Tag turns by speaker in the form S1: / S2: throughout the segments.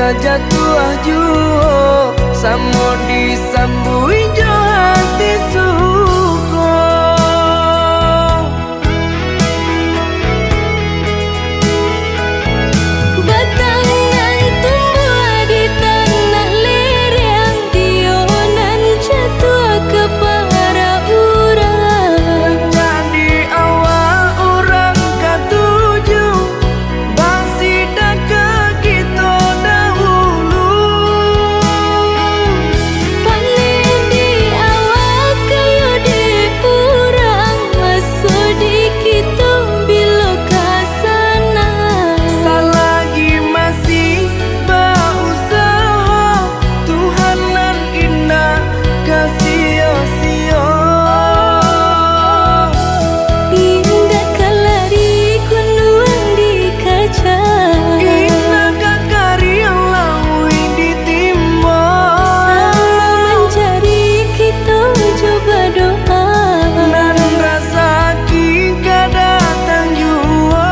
S1: kajatuh juo samo disambui jo hati suko.
S2: Batangan tumbuh di tanah lereng, tionan jatuh ke para urang.
S1: Jadi awal orang katuju basida ke kita dahulu.
S2: Panen di awal kayu di urang, masuk di kita bila kasana.
S1: Selagi masih berusaha, Tuhan nan indah kasih-sia.
S2: Indah kalari kunduan di kaca,
S1: Indah kakari yang lawi ditimba.
S2: sama mencari kita coba doa.
S1: Nan rasa kita datang jua.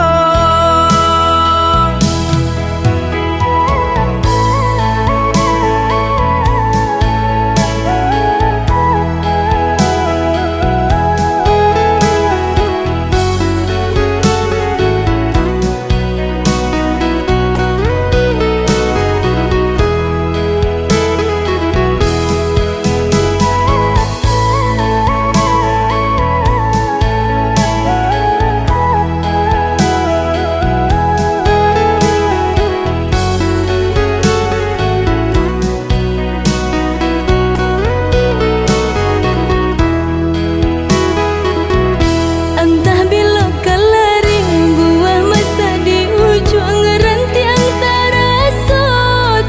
S2: Entah bila kelari buah masa di ujung rantiang terasa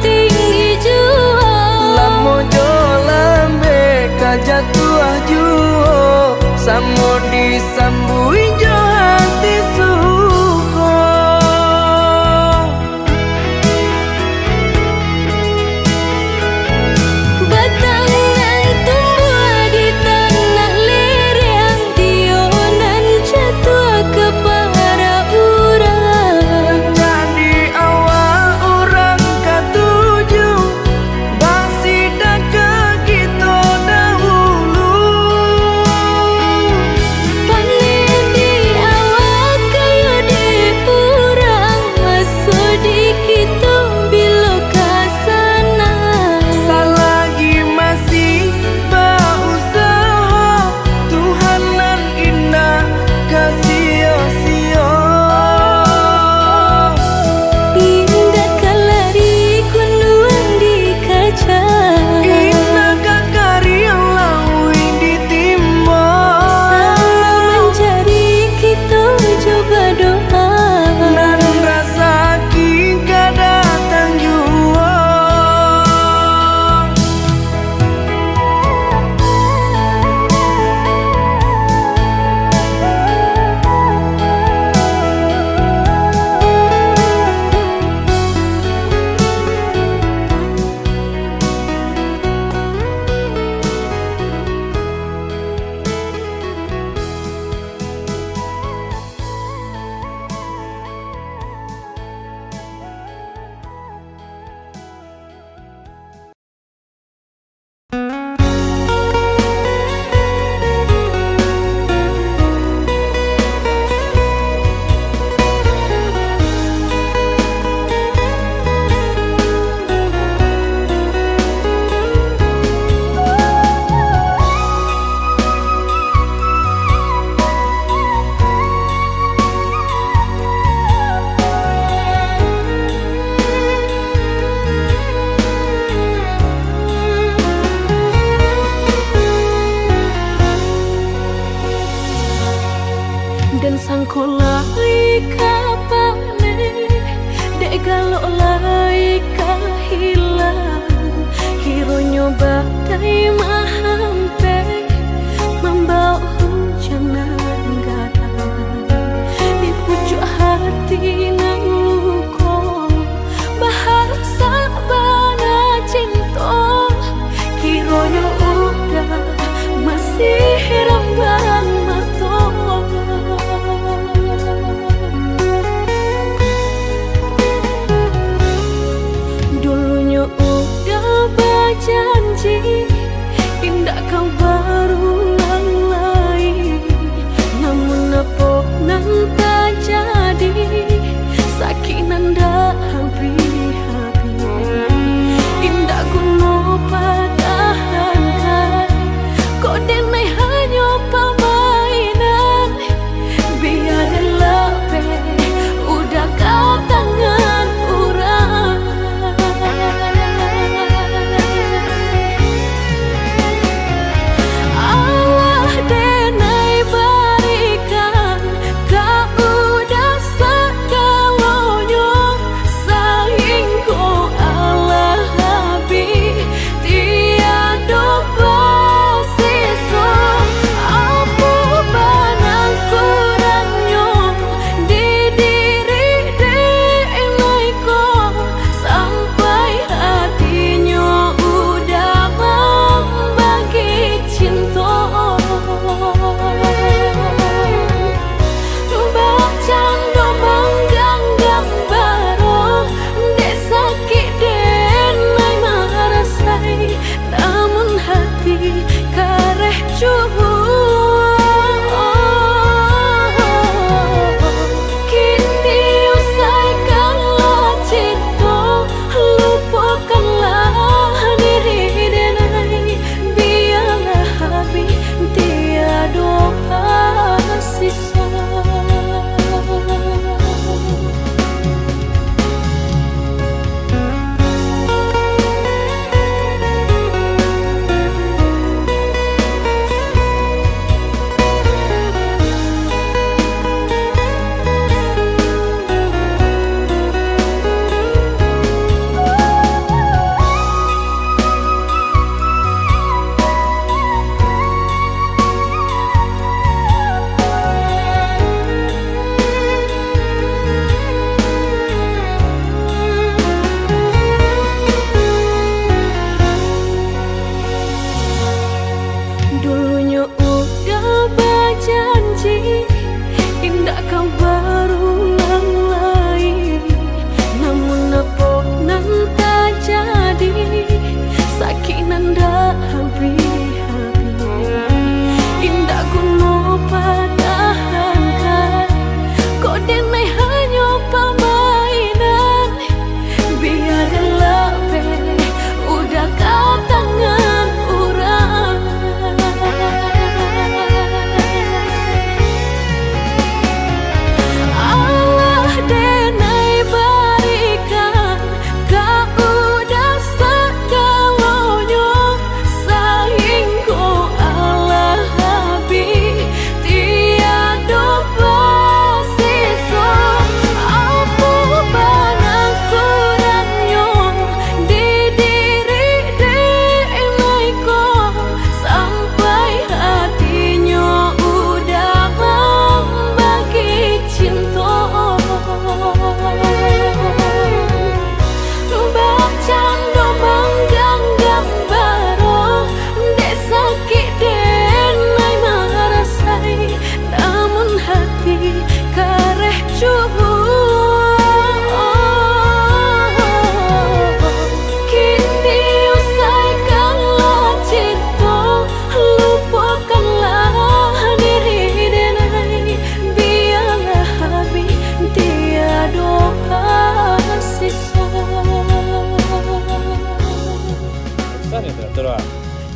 S2: tinggi jua.
S1: Lamo jo lambe kajatuh juo samo disambui jo hati suko.
S2: Batangan tumbuh di tanah lereng, tionan jatuh ke para urang.
S1: Jadi awal orang katuju basida ke kita dahulu.
S2: Panen
S3: gitu loh.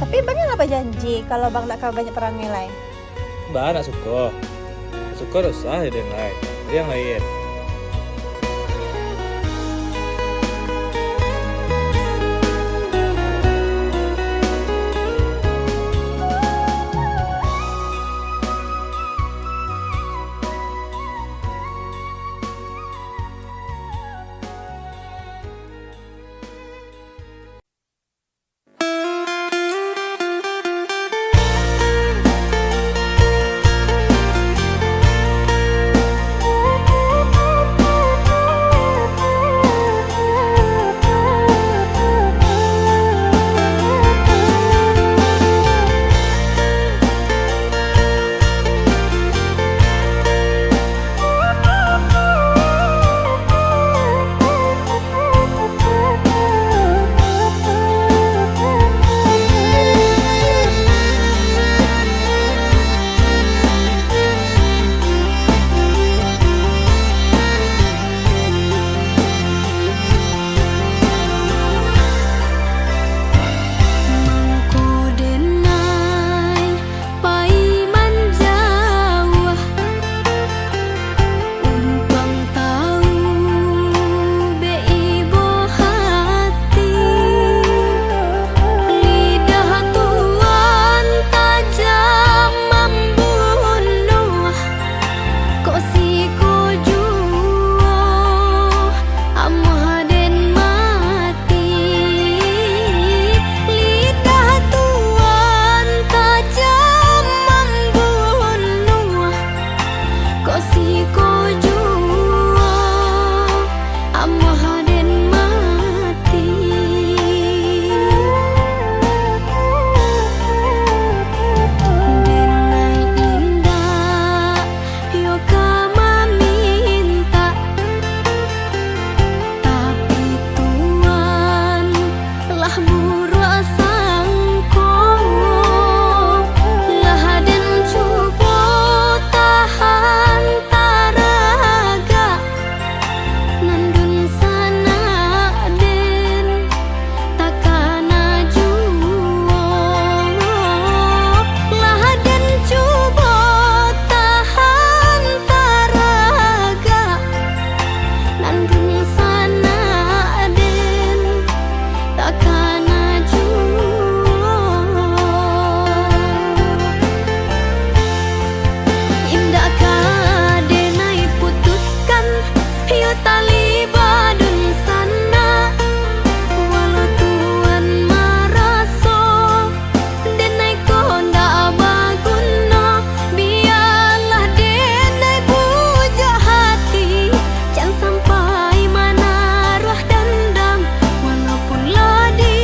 S4: Tapi bang apa janji kalau bang nak kau banyak peran nilai?
S3: Mbak nak suka usah ada yang lain. Ada yang lain.
S2: Sampai mana roh dendam, walaupun ladih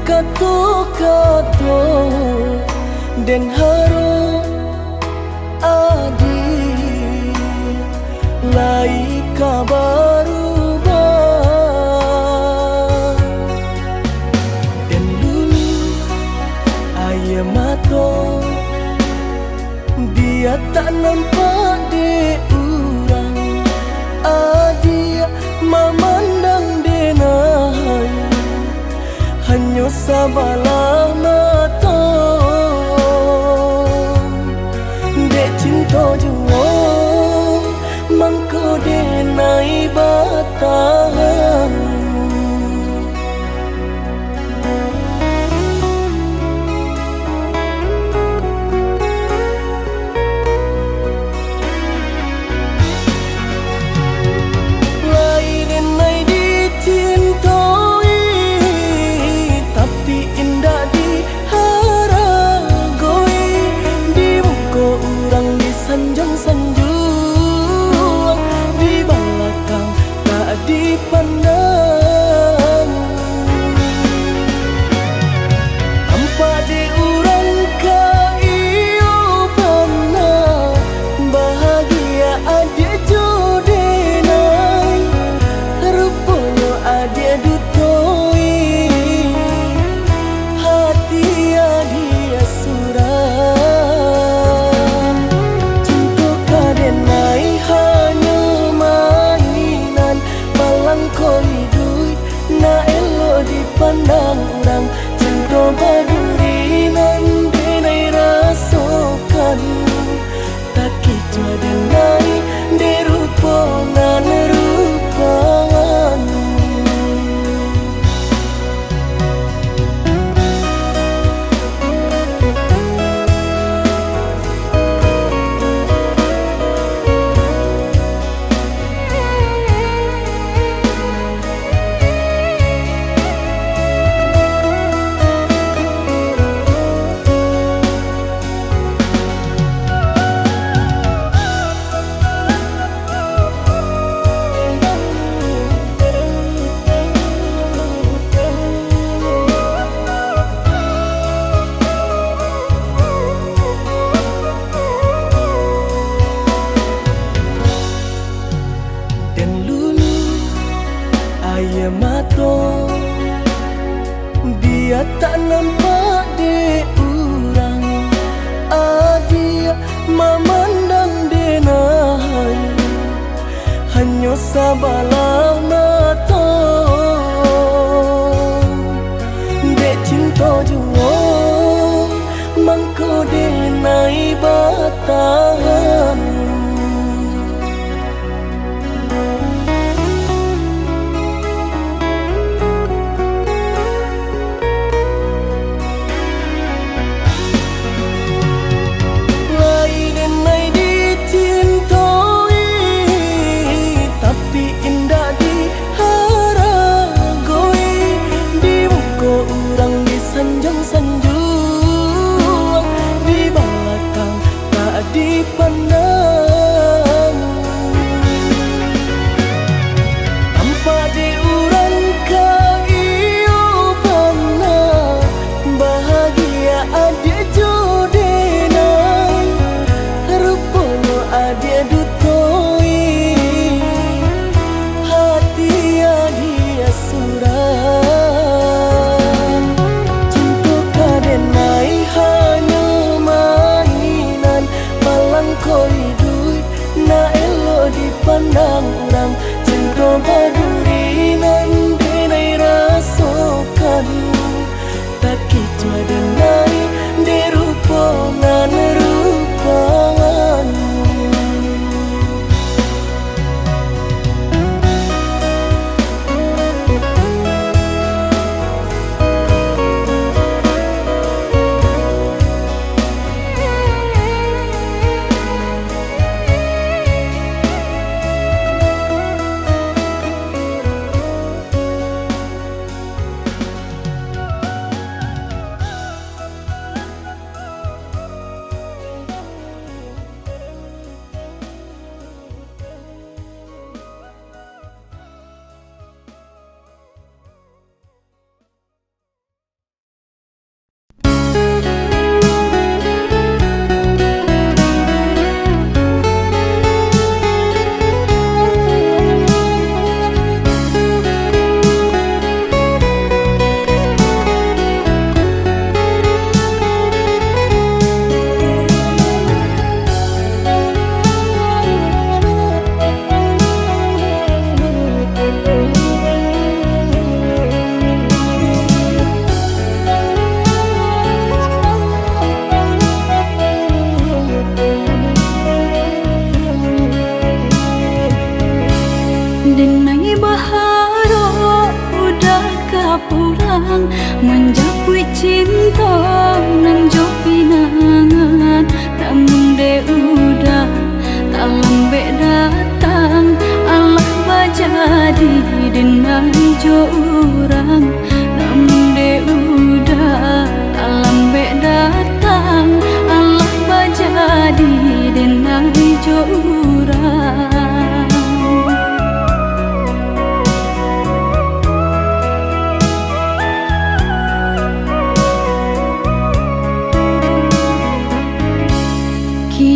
S1: kato-kato den haro adi lai kabaru den lulu aye mato dia tak nampak de urang adia memandang denai hanya sabalah mata dek cinta jua mangko denai batang sanjung di belakang tak dipandang tanpa diurang ke iyo pernah bahagia adik jodenai rupanya adik dutoi hati adia surah koi duit na elo dipandang orang cinta baduri nan denai rasakan tak kicau denai derupongan rupangan aye mato dia tak nampak de urang adia memandang denai hanya sabalah mata dek cinta jua mangko denai batang sanjung di belakang tak dipandang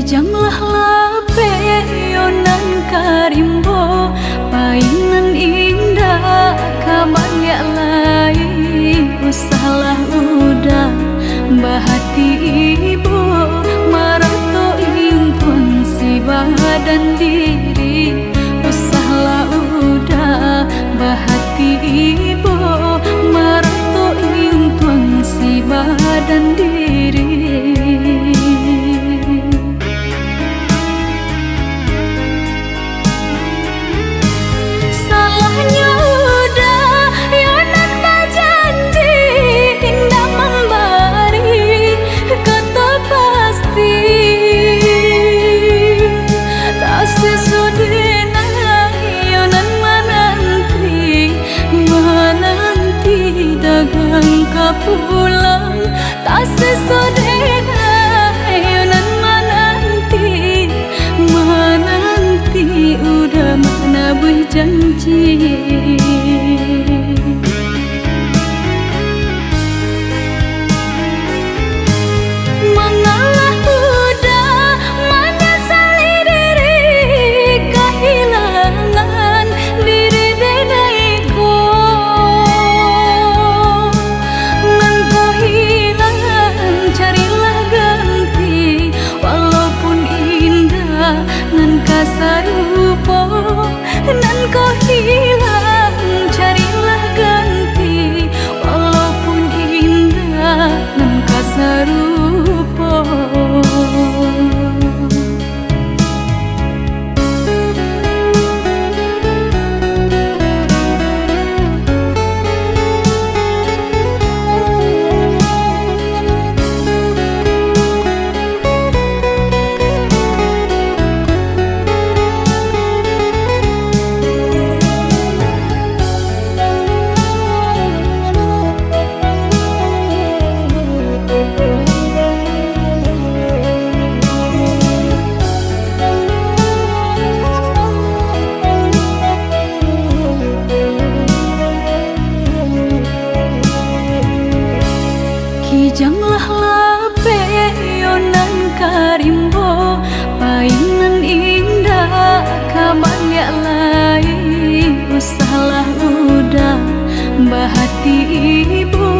S2: Kijanglah lape yonan karimbo, painan indah kabaya lai. Usahlah udah bahati ibu, marato impun si badan diri. Usahlah udah bahati ibu, marato impun si badan diri. Pulang tak sesodena yonan menanti udah mana berjanji. Mengalah udah menyesali diri, kehilangan diri denaiku. Sarupo nan kau hilang, carilah ganti. Walaupun indah nan kau sarupo. Kijanglah lape yonan karimbo, painan indah kabaya lai. Usahlah udah bahati ibu,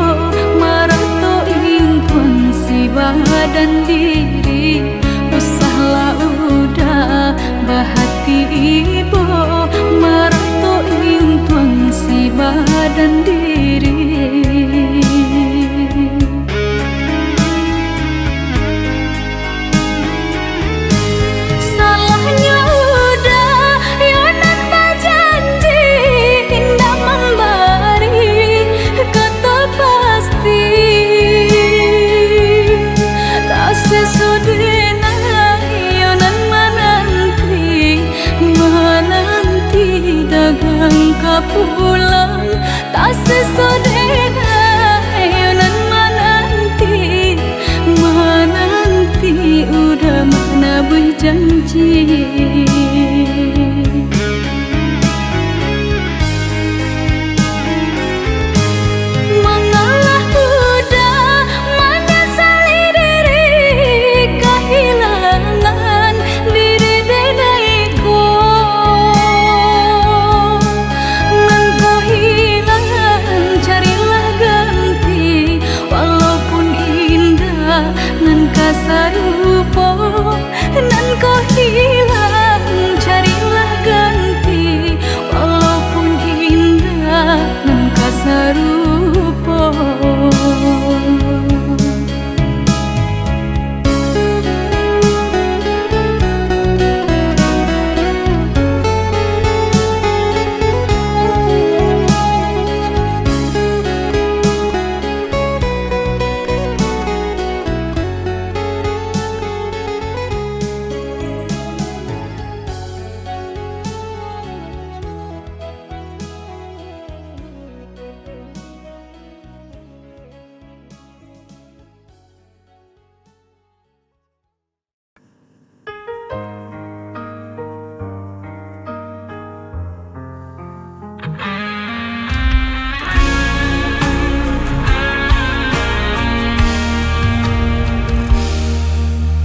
S2: marato impun si badan diri. Usahlah udah bahati ibu, marato impun si badan diri. Pulang tak sesodena yonan menanti udah mana berjanji. Mengalah udah menyesali diri, kehilangan diri denaiku. Sarupo nan kau hilang, carilah ganti. Walaupun indah nan kau sarupo.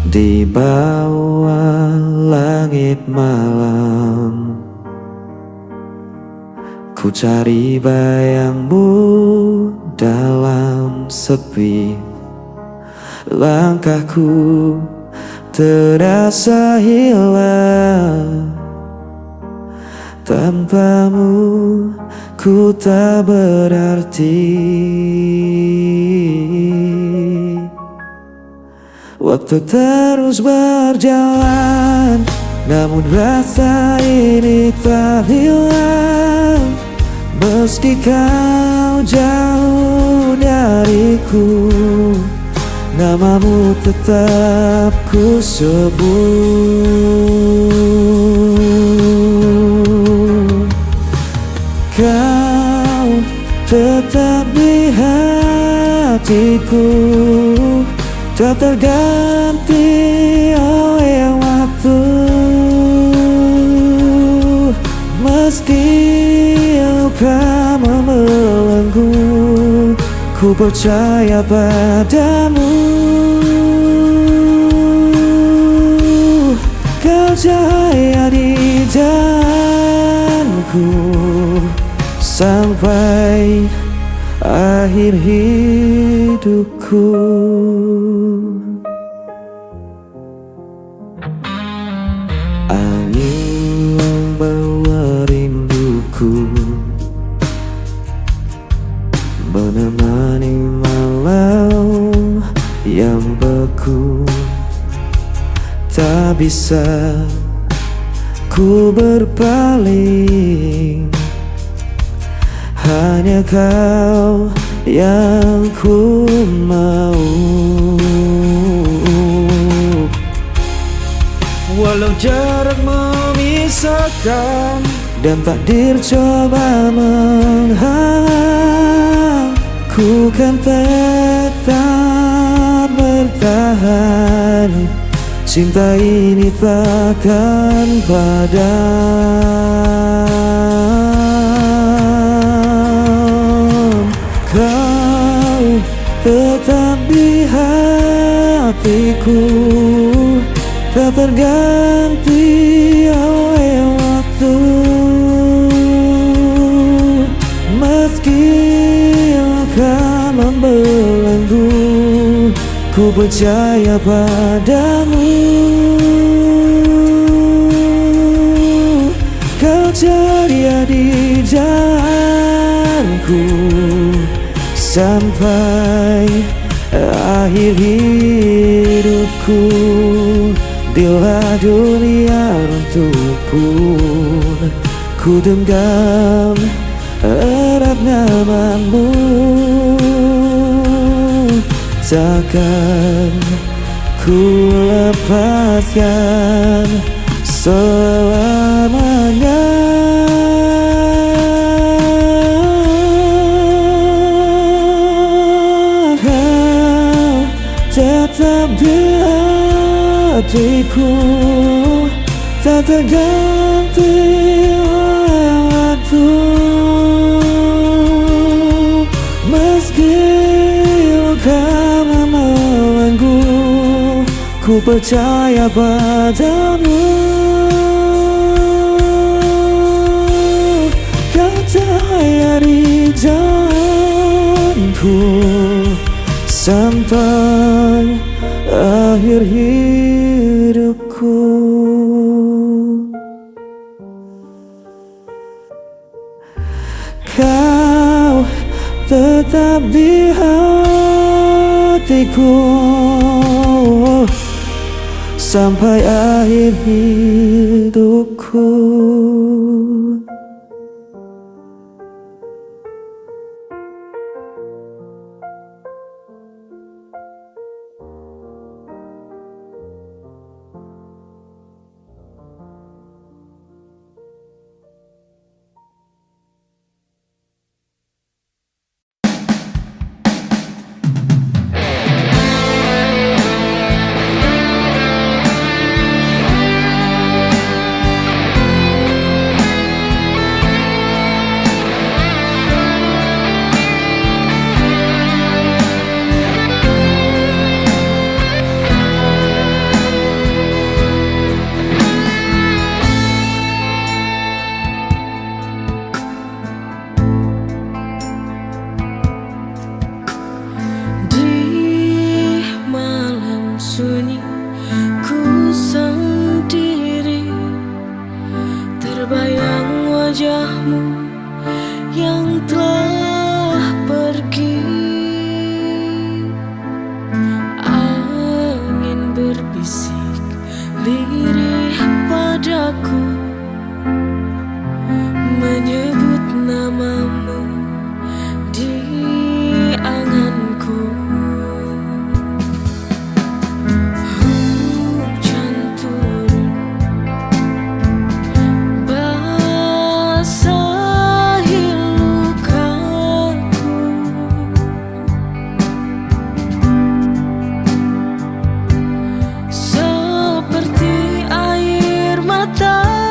S5: di bawah langit malam. Ku cari bayangmu dalam sepi. Langkahku terasa hilang. Tanpamu ku tak berarti. Waktu terus berjalan, namun rasa ini tak hilang. Meski kau jauh dariku, namamu tetap ku sebut. Kau tetap di hatiku, tak terganti oleh waktu. Meski luka membelenggu, ku percaya padamu. Kau cahaya di jalanku sampai akhir hidupku. Angin membawa rinduku, menemani malam yang beku. Tak bisa ku berpaling, hanya kau yang ku mau. Walau jarak memisahkan dan takdir coba menghalang, ku kan tetap bertahan. Cinta ini takkan padam. Kau tetap di hatiku, tak terganti oleh waktu. Meski akan membelenggu, ku percaya padamu. Kau ceria di jalanku sampai akhir hidupku. Bila dunia runtuh pun, ku genggam erat namamu. Takkan ku lepaskan selamanya. Kau tetap di hatiku, tak terganti oleh waktu. Meski luka membelenggu, ku percaya padamu. Kau cahaya di jalanku sampai akhir hidupku. Kau tetap di hatiku sampai akhir hidupku.
S1: wajahmu yang telah pergi. Angin berbisik lirih padaku, menyebut namamu di anganku. Hujan turun basahi lukaku, seperti air mata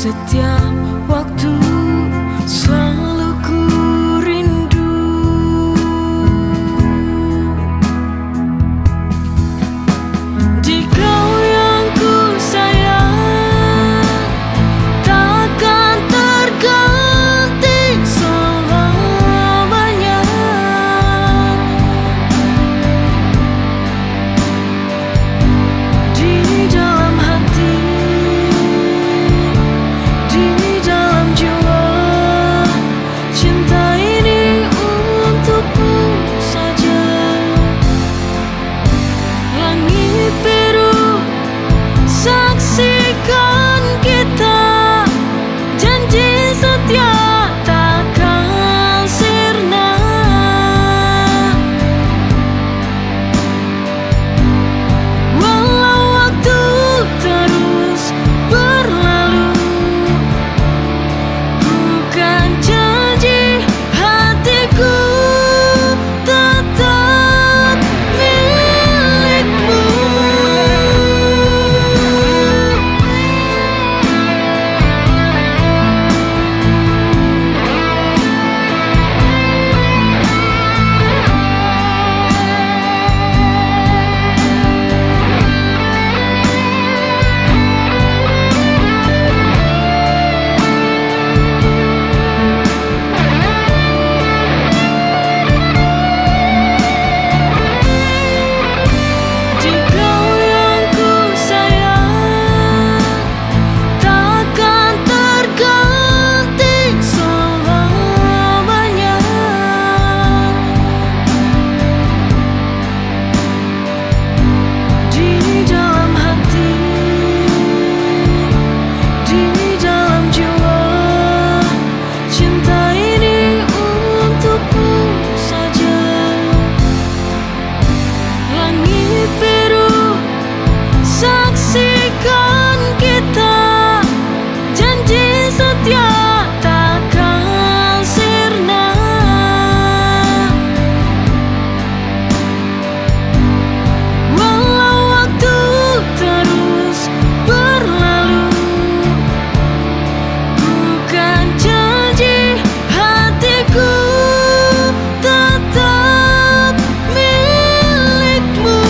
S1: setiap waktu selalu ku rindu. Di kau yang ku sayang takkan terganti selamanya. Di dalam hati, di dalam jiwa, cinta ini untukmu saja. Langit biru saksikan kita, janji setia takkan sirna. Walau waktu terus berlalu, bukan janji hatiku tetap milikmu. Di kau yang ku sayang takkan terganti selamanya. Di dalam hati, di dalam jiwa, cinta ini untukmu saja. Langit biru saksikan kita, janji setia takkan sirna. Walau waktu terus berlalu, bukan janji hatiku tetap milikmu.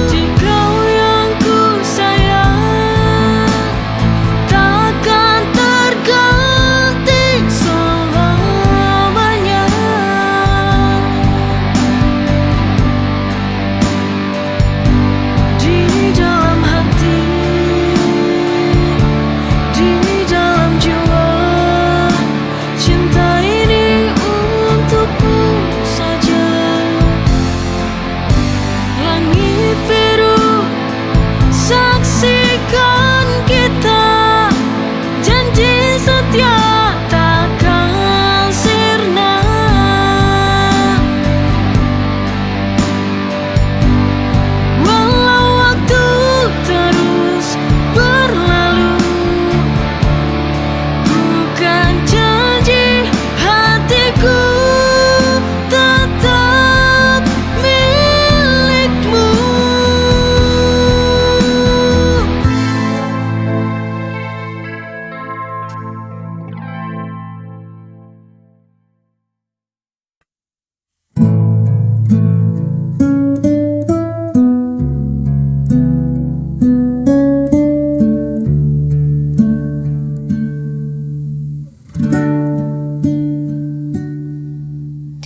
S1: Di kau yang ku sayang takkan terganti selamanya. Di dalam hati, di dalam jiwa, cinta ini untukmu saja. Langit biru saksikan kita, janji setia takkan sirna. Walau waktu terus berlalu, bukan janji hatiku tetap milikmu.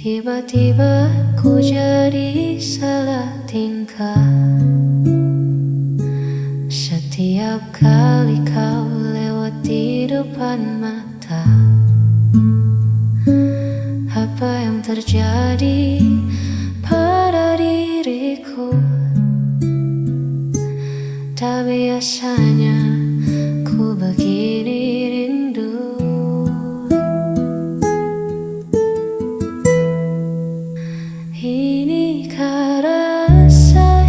S2: Tiba-tiba ku jadi salah tingkah. Setiap kali kau lewat di depan mata, apa yang terjadi pada diriku? Tak biasanya ku begini rindu. Inikah rasa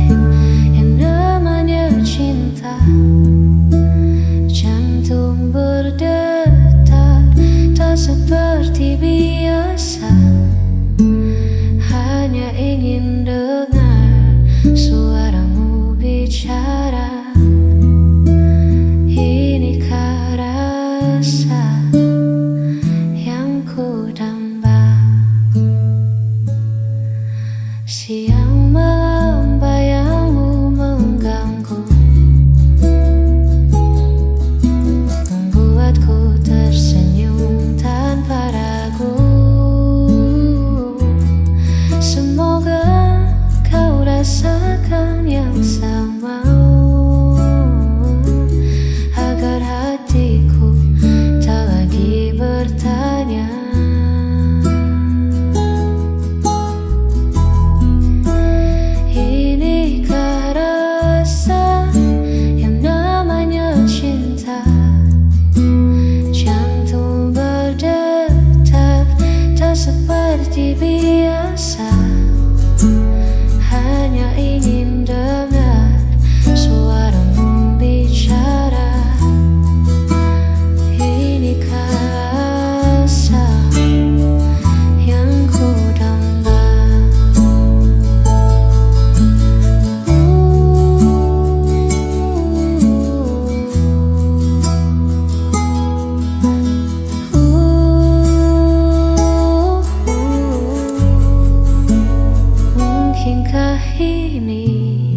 S2: yang namanya cinta? Jantung berdetak tak seperti biasa. siang malam bayangmu mengganggu, membuatku tersenyum tanpa ragu. Semoga kau rasakan yang sama, agar hatiku tak lagi bertanya. Inikah rasa yang namanya cinta? Jantung berdetak tak seperti biasa, hanya ingin dengar suaramu bicara. Inikah rasa yang ku damba? Mungkinkah ini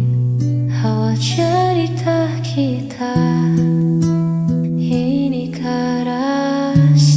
S2: awal cerita kita? Inikah rasa